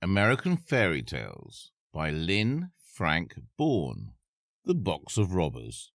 American Fairy Tales by Lynn Frank Baum. The Box of Robbers.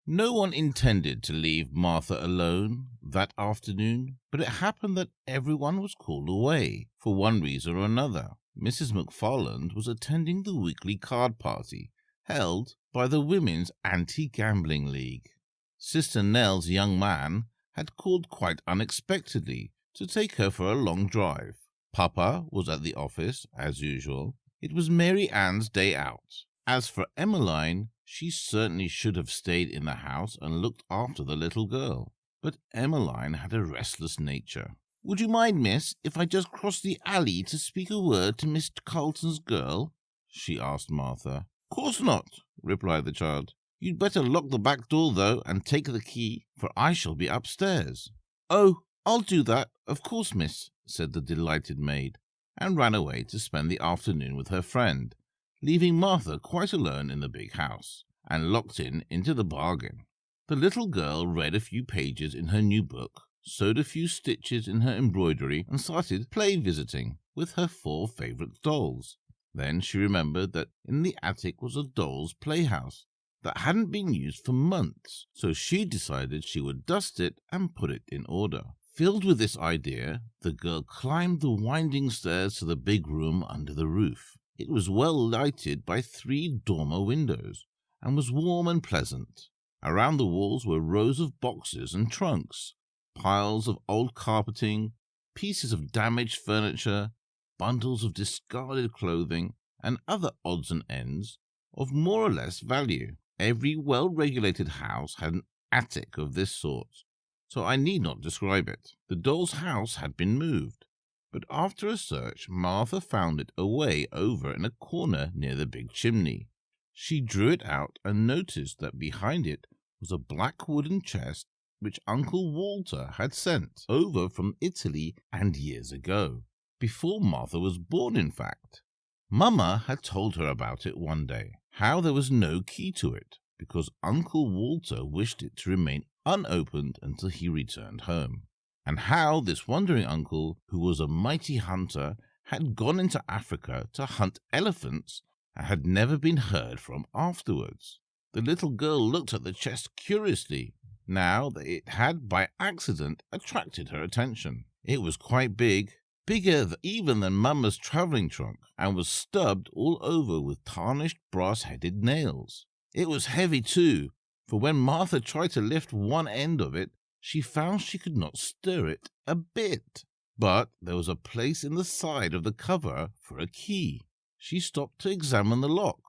No one intended to leave Martha alone that afternoon, but it happened that everyone was called away for one reason or another. Mrs. McFarland was attending the weekly card party held by the Women's Anti-Gambling League. Sister Nell's young man had called quite unexpectedly to take her for a long drive. Papa was at the office, as usual. It was Mary Ann's day out. As for Emmeline, she certainly should have stayed in the house and looked after the little girl. But Emmeline had a restless nature. "Would you mind, miss, if I just crossed the alley to speak a word to Mr. Carlton's girl?" she asked Martha. "Course not," replied the child. "You'd better lock the back door, though, and take the key, for I shall be upstairs." "Oh, I'll do that, of course, miss," said the delighted maid, and ran away to spend the afternoon with her friend, leaving Martha quite alone in the big house, and locked in into the bargain. The little girl read a few pages in her new book, sewed a few stitches in her embroidery, and started play-visiting with her 4 favourite dolls. Then she remembered that in the attic was a doll's playhouse that hadn't been used for months, so she decided she would dust it and put it in order. Filled with this idea, the girl climbed the winding stairs to the big room under the roof. It was well lighted by 3 dormer windows, and was warm and pleasant. Around the walls were rows of boxes and trunks, piles of old carpeting, pieces of damaged furniture, bundles of discarded clothing, and other odds and ends of more or less value. Every well-regulated house had an attic of this sort, so I need not describe it. The doll's house had been moved, but after a search, Martha found it away over in a corner near the big chimney. She drew it out and noticed that behind it was a black wooden chest which Uncle Walter had sent over from Italy and years ago, before Martha was born, in fact. Mamma had told her about it one day, how there was no key to it, because Uncle Walter wished it to remain unopened until he returned home, and how this wandering uncle, who was a mighty hunter, had gone into Africa to hunt elephants and had never been heard from afterwards. The little girl looked at the chest curiously, now that it had by accident attracted her attention. It was quite big, bigger even than Mamma's travelling trunk, and was stubbed all over with tarnished brass-headed nails. It was heavy too, for when Martha tried to lift one end of it, she found she could not stir it a bit. But there was a place in the side of the cover for a key. She stopped to examine the lock,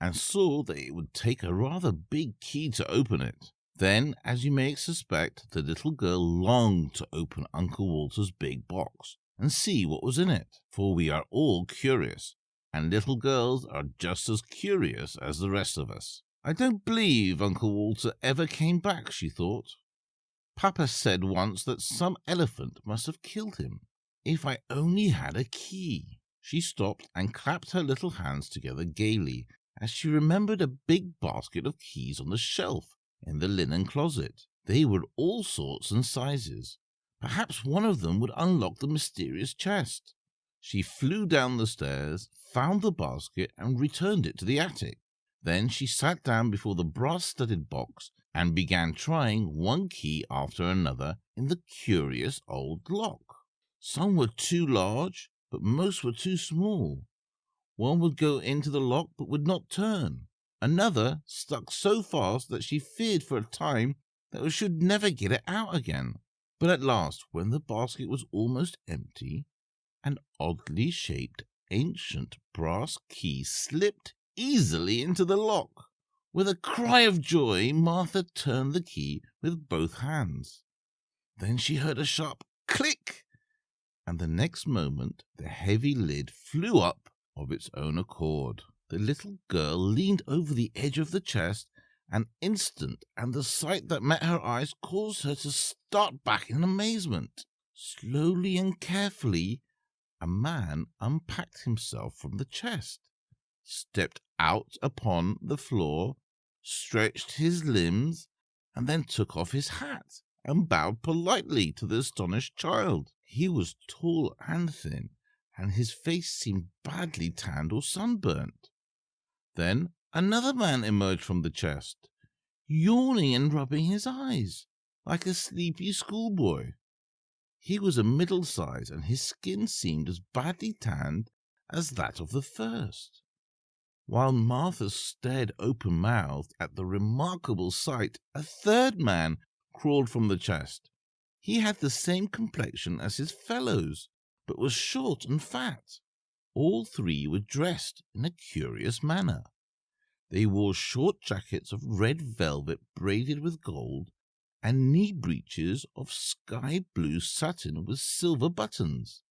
and saw that it would take a rather big key to open it. Then, as you may suspect, the little girl longed to open Uncle Walter's big box and see what was in it, for we are all curious, and little girls are just as curious as the rest of us. "I don't believe Uncle Walter ever came back," she thought. "Papa said once that some elephant must have killed him. If I only had a key." She stopped and clapped her little hands together gaily as she remembered a big basket of keys on the shelf in the linen closet. They were all sorts and sizes. Perhaps one of them would unlock the mysterious chest. She flew down the stairs, found the basket, and returned it to the attic. Then she sat down before the brass-studded box and began trying one key after another in the curious old lock. Some were too large, but most were too small. One would go into the lock but would not turn. Another stuck so fast that she feared for a time that she should never get it out again. But at last, when the basket was almost empty, an oddly shaped ancient brass key slipped easily into the lock. With a cry of joy, Martha turned the key with both hands. Then she heard a sharp click, and the next moment the heavy lid flew up of its own accord. The little girl leaned over the edge of the chest an instant, and the sight that met her eyes caused her to start back in amazement. Slowly and carefully, a man unpacked himself from the chest, stepped out upon the floor, stretched his limbs, and then took off his hat and bowed politely to the astonished child. He was tall and thin, and his face seemed badly tanned or sunburnt. Then another man emerged from the chest, yawning and rubbing his eyes, like a sleepy schoolboy. He was a middle size, and his skin seemed as badly tanned as that of the first. While Martha stared open-mouthed at the remarkable sight, a third man crawled from the chest. He had the same complexion as his fellows, but was short and fat. All three were dressed in a curious manner. They wore short jackets of red velvet braided with gold, and knee breeches of sky-blue satin with silver buttons.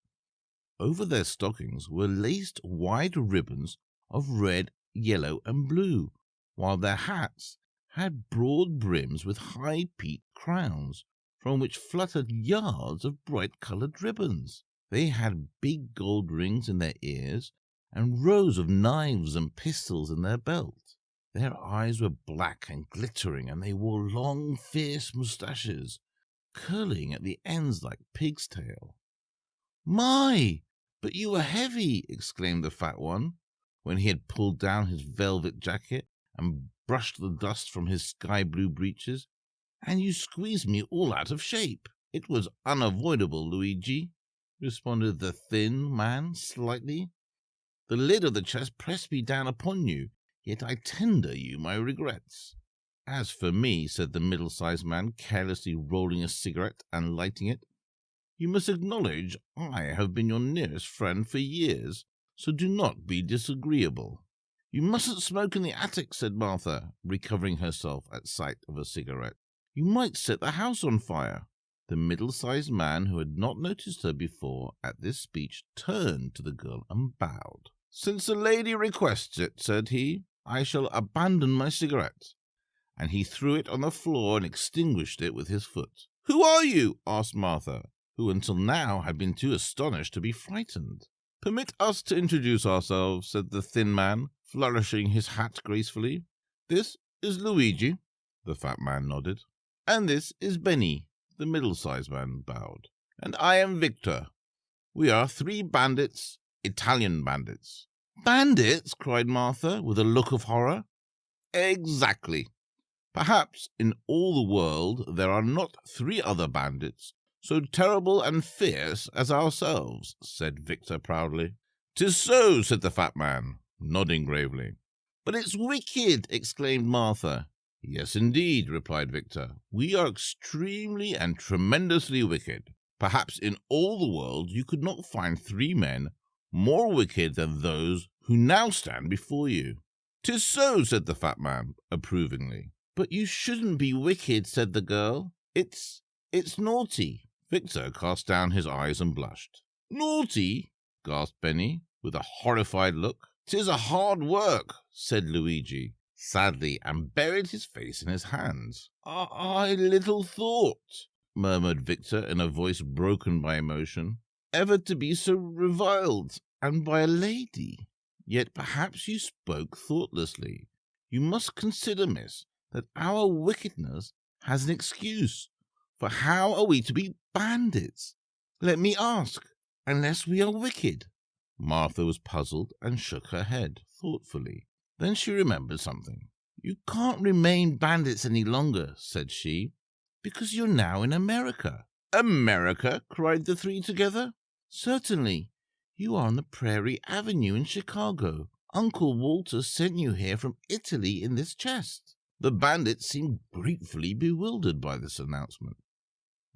Over their stockings were laced wide ribbons of red, yellow, and blue, while their hats had broad brims with high-peaked crowns, from which fluttered yards of bright-coloured ribbons. They had big gold rings in their ears, and rows of knives and pistols in their belt. Their eyes were black and glittering, and they wore long, fierce moustaches, curling at the ends like pig's tail. "My, but you are heavy!" exclaimed the fat one, when he had pulled down his velvet jacket and brushed the dust from his sky-blue breeches, "and you squeezed me all out of shape." "It was unavoidable, Luigi," responded the thin man slightly. "The lid of the chest pressed me down upon you, yet I tender you my regrets." "As for me," said the middle-sized man, carelessly rolling a cigarette and lighting it, "you must acknowledge I have been your nearest friend for years, so do not be disagreeable." "You mustn't smoke in the attic," said Martha, recovering herself at sight of a cigarette. "You might set the house on fire." The middle-sized man, who had not noticed her before at this speech, turned to the girl and bowed. "Since the lady requests it," said he, "I shall abandon my cigarette." And he threw it on the floor and extinguished it with his foot. "Who are you?" asked Martha, who until now had been too astonished to be frightened. "Permit us to introduce ourselves," said the thin man, flourishing his hat gracefully. "This is Luigi." The fat man nodded. "And this is Benny." The middle-sized man bowed. "And I am Victor. We are 3 bandits, Italian bandits." "Bandits?" cried Martha, with a look of horror. "Exactly. Perhaps in all the world there are not 3 other bandits so terrible and fierce as ourselves," said Victor proudly. "'Tis so," said the fat man, nodding gravely. "But it's wicked!" exclaimed Martha. "Yes, indeed," replied Victor. "We are extremely and tremendously wicked. Perhaps in all the world you could not find 3 men more wicked than those who now stand before you." "'Tis so," said the fat man, approvingly. "But you shouldn't be wicked," said the girl. It's naughty." Victor cast down his eyes and blushed. "Naughty?" gasped Benny, with a horrified look. "'Tis a hard work," said Luigi, sadly, and buried his face in his hands. I little thought," murmured Victor in a voice broken by emotion, "ever to be so reviled, and by a lady. Yet perhaps you spoke thoughtlessly. You must consider, miss, that our wickedness has an excuse, for how are we to be bandits? Let me ask, unless we are wicked?" Martha was puzzled and shook her head thoughtfully. Then she remembered something. "You can't remain bandits any longer," said she, "because you're now in America." "America?" cried the 3 together. "Certainly. You are on the Prairie Avenue in Chicago. Uncle Walter sent you here from Italy in this chest." The bandits seemed gratefully bewildered by this announcement.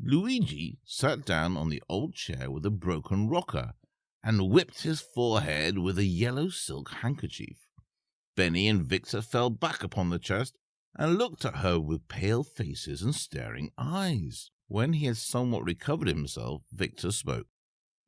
Luigi sat down on the old chair with a broken rocker and whipped his forehead with a yellow silk handkerchief. Benny and Victor fell back upon the chest and looked at her with pale faces and staring eyes. When he had somewhat recovered himself, Victor spoke.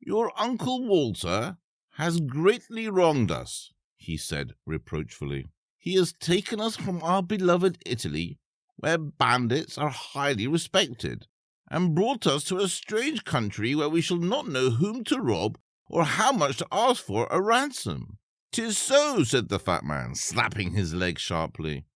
"Your Uncle Walter has greatly wronged us," he said reproachfully. "He has taken us from our beloved Italy, where bandits are highly respected, and brought us to a strange country where we shall not know whom to rob or how much to ask for a ransom." "'Tis so," said the fat man, slapping his leg sharply.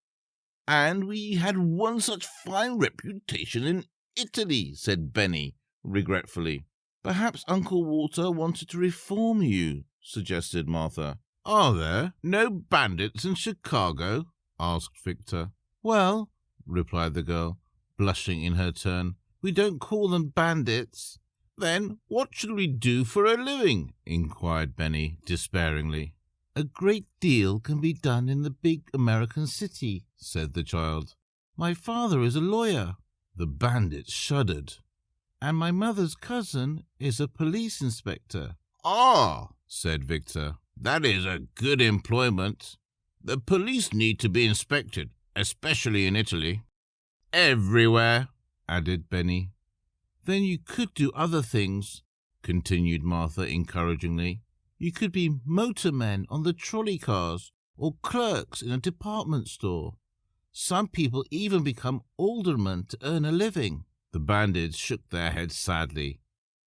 "And we had won such fine reputation in Italy," said Benny regretfully. Perhaps Uncle Walter wanted to reform you, suggested Martha. Are there no bandits in Chicago? Asked Victor. Well, replied the girl, blushing in her turn, we don't call them bandits. Then what shall we do for a living? Inquired Benny despairingly. A great deal can be done in the big American city, said the child. My father is a lawyer. The bandit shuddered. And my mother's cousin is a police inspector. Ah, said Victor, that is a good employment. The police need to be inspected, especially in Italy. Everywhere, added Benny. Then you could do other things, continued Martha encouragingly. You could be motormen on the trolley cars or clerks in a department store. Some people even become aldermen to earn a living. The bandits shook their heads sadly.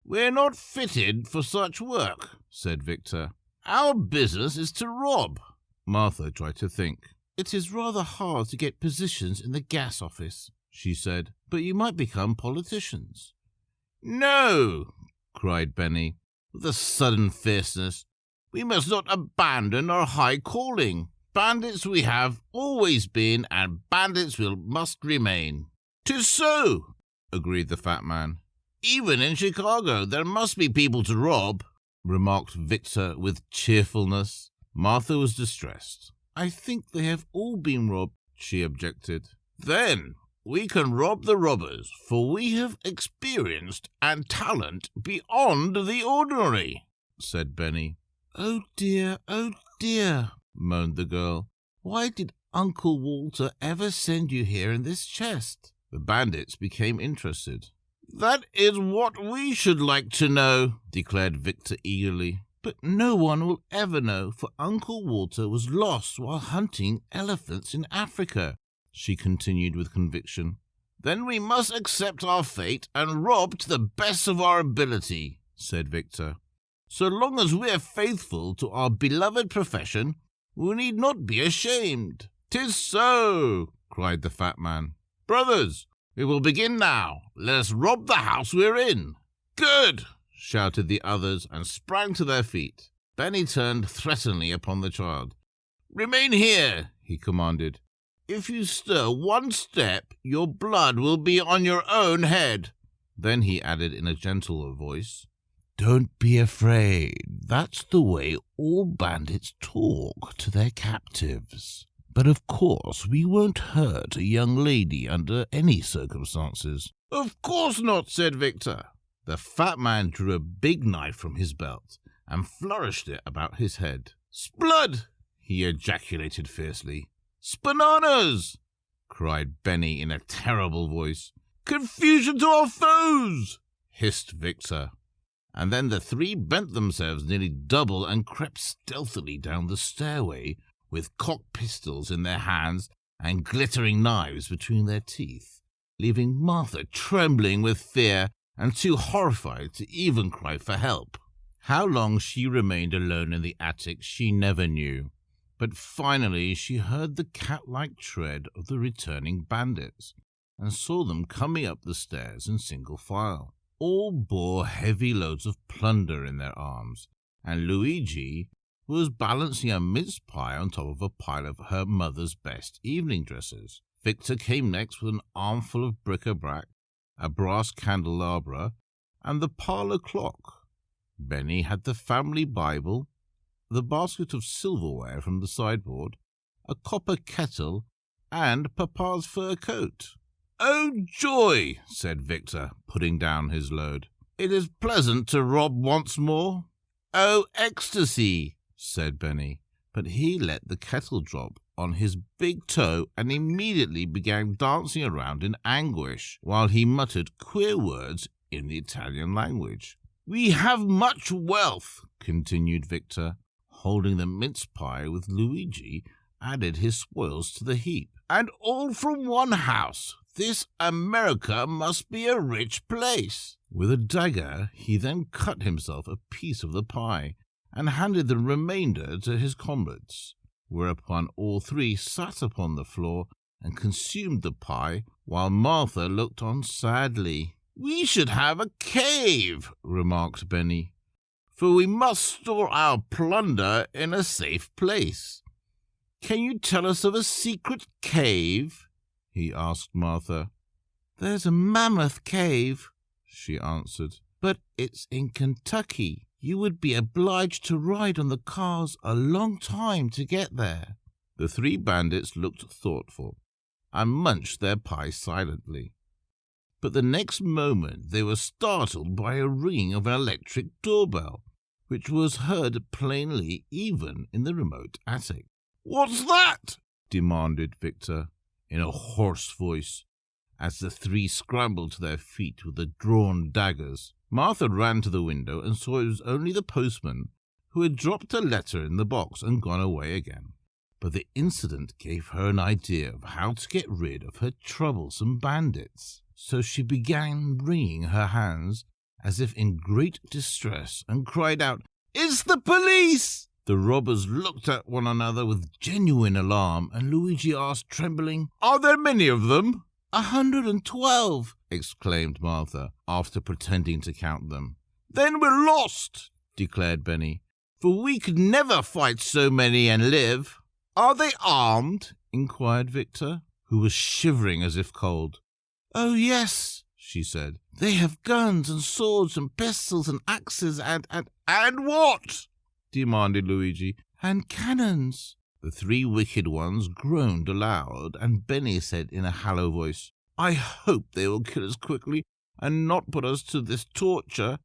We're not fitted for such work, said Victor. Our business is to rob. Martha tried to think. It is rather hard to get positions in the gas office, she said, but you might become politicians. No, cried Benny, with a sudden fierceness. We must not abandon our high calling. Bandits we have always been, and bandits we must remain. 'Tis so, agreed the fat man. Even in Chicago there must be people to rob, remarked Victor with cheerfulness. Martha was distressed. I think they have all been robbed, she objected. Then we can rob the robbers, for we have experience and talent beyond the ordinary, said Benny. Oh dear, moaned the girl. Why did Uncle Walter ever send you here in this chest? The bandits became interested. That is what we should like to know, declared Victor eagerly. But no one will ever know, for Uncle Walter was lost while hunting elephants in Africa, she continued with conviction. Then we must accept our fate and rob to the best of our ability, said Victor. So long as we are faithful to our beloved profession, we need not be ashamed. 'Tis so, cried the fat man. Brothers, we will begin now. Let us rob the house we're in. Good, shouted the others and sprang to their feet. Benny turned threateningly upon the child. Remain here, he commanded. If you stir one step, your blood will be on your own head. Then he added in a gentler voice, Don't be afraid. That's the way all bandits talk to their captives. But of course we won't hurt a young lady under any circumstances. Of course not, said Victor. The fat man drew a big knife from his belt and flourished it about his head. Splud! He ejaculated fiercely. Spananas! Cried Benny in a terrible voice. Confusion to our foes! Hissed Victor. And then the three bent themselves nearly double and crept stealthily down the stairway with cocked pistols in their hands and glittering knives between their teeth, leaving Martha trembling with fear and too horrified to even cry for help. How long she remained alone in the attic she never knew, but finally she heard the cat-like tread of the returning bandits and saw them coming up the stairs in single file. All bore heavy loads of plunder in their arms, and Luigi was balancing a mince pie on top of a pile of her mother's best evening dresses. Victor came next with an armful of bric-a-brac, a brass candelabra, and the parlour clock. Benny had the family Bible, the basket of silverware from the sideboard, a copper kettle, and Papa's fur coat. Oh, joy, said Victor, putting down his load. It is pleasant to rob once more. Oh, ecstasy, said Benny, but he let the kettle drop on his big toe and immediately began dancing around in anguish, while he muttered queer words in the Italian language. We have much wealth, continued Victor, holding the mince pie with Luigi, added his spoils to the heap. And all from one house. This America must be a rich place. With a dagger, he then cut himself a piece of the pie and handed the remainder to his comrades, whereupon all three sat upon the floor and consumed the pie while Martha looked on sadly. "We should have a cave," remarked Benny, "for we must store our plunder in a safe place. Can you tell us of a secret cave?" he asked Martha. "There's a mammoth cave," she answered, "but it's in Kentucky. You would be obliged to ride on the cars a long time to get there." The three bandits looked thoughtful and munched their pie silently. But the next moment they were startled by a ringing of an electric doorbell, which was heard plainly even in the remote attic. "What's that?" demanded Victor in a hoarse voice, as the three scrambled to their feet with their drawn daggers. Martha ran to the window and saw it was only the postman, who had dropped a letter in the box and gone away again. But the incident gave her an idea of how to get rid of her troublesome bandits. So she began wringing her hands as if in great distress and cried out, "It's the police!" The robbers looked at one another with genuine alarm, and Luigi asked, trembling, "Are there many of them?" 112, exclaimed Martha, after pretending to count them. "Then we're lost," declared Benny, "for we could never fight so many and live." "Are they armed?" inquired Victor, who was shivering as if cold. "Oh, yes," she said. "They have guns and swords and pistols and axes and what?" demanded Luigi. "And cannons." The three wicked ones groaned aloud, and Benny said in a hollow voice, "I hope they will kill us quickly and not put us to this torture.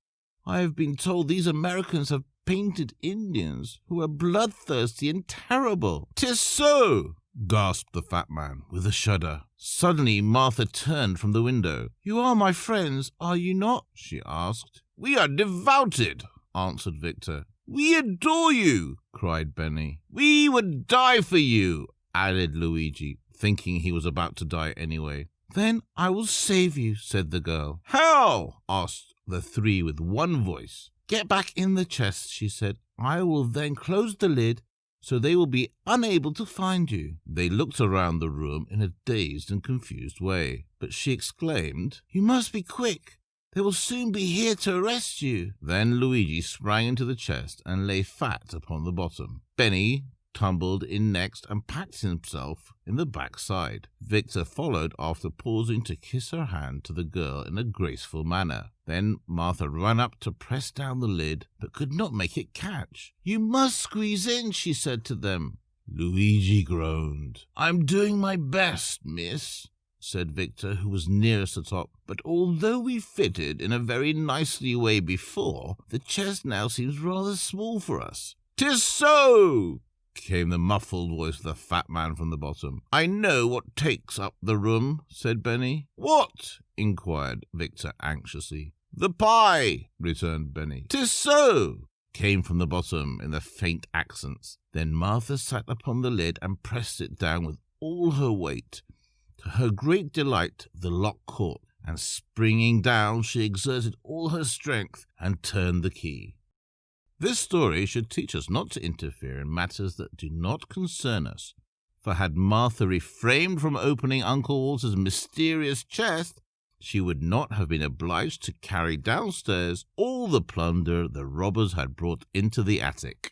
I have been told these Americans have painted Indians who are bloodthirsty and terrible." "'Tis so," gasped the fat man with a shudder. Suddenly Martha turned from the window. "You are my friends, are you not?" she asked. "We are devoted," answered Victor. "We adore you," cried Benny. "We would die for you," added Luigi, thinking he was about to die anyway. "Then I will save you," said the girl. "How?" asked the three with one voice. "Get back in the chest," she said. "I will then close the lid so they will be unable to find you." They looked around the room in a dazed and confused way, but she exclaimed, "You must be quick. They will soon be here to arrest you." Then Luigi sprang into the chest and lay flat upon the bottom. Benny tumbled in next and packed himself in the back side. Victor followed after pausing to kiss her hand to the girl in a graceful manner. Then Martha ran up to press down the lid, but could not make it catch. "You must squeeze in," she said to them. Luigi groaned. "I'm doing my best, miss," said Victor, who was nearest the top. "But although we fitted in a very nicely way before, the chest now seems rather small for us." "'Tis so," came the muffled voice of the fat man from the bottom. "I know what takes up the room," said Benny. "What?" inquired Victor anxiously. "The pie," returned Benny. "'Tis so," came from the bottom in the faint accents. Then Martha sat upon the lid and pressed it down with all her weight. To her great delight, the lock caught, and springing down, she exerted all her strength and turned the key. This story should teach us not to interfere in matters that do not concern us, for had Martha refrained from opening Uncle Walter's mysterious chest, she would not have been obliged to carry downstairs all the plunder the robbers had brought into the attic.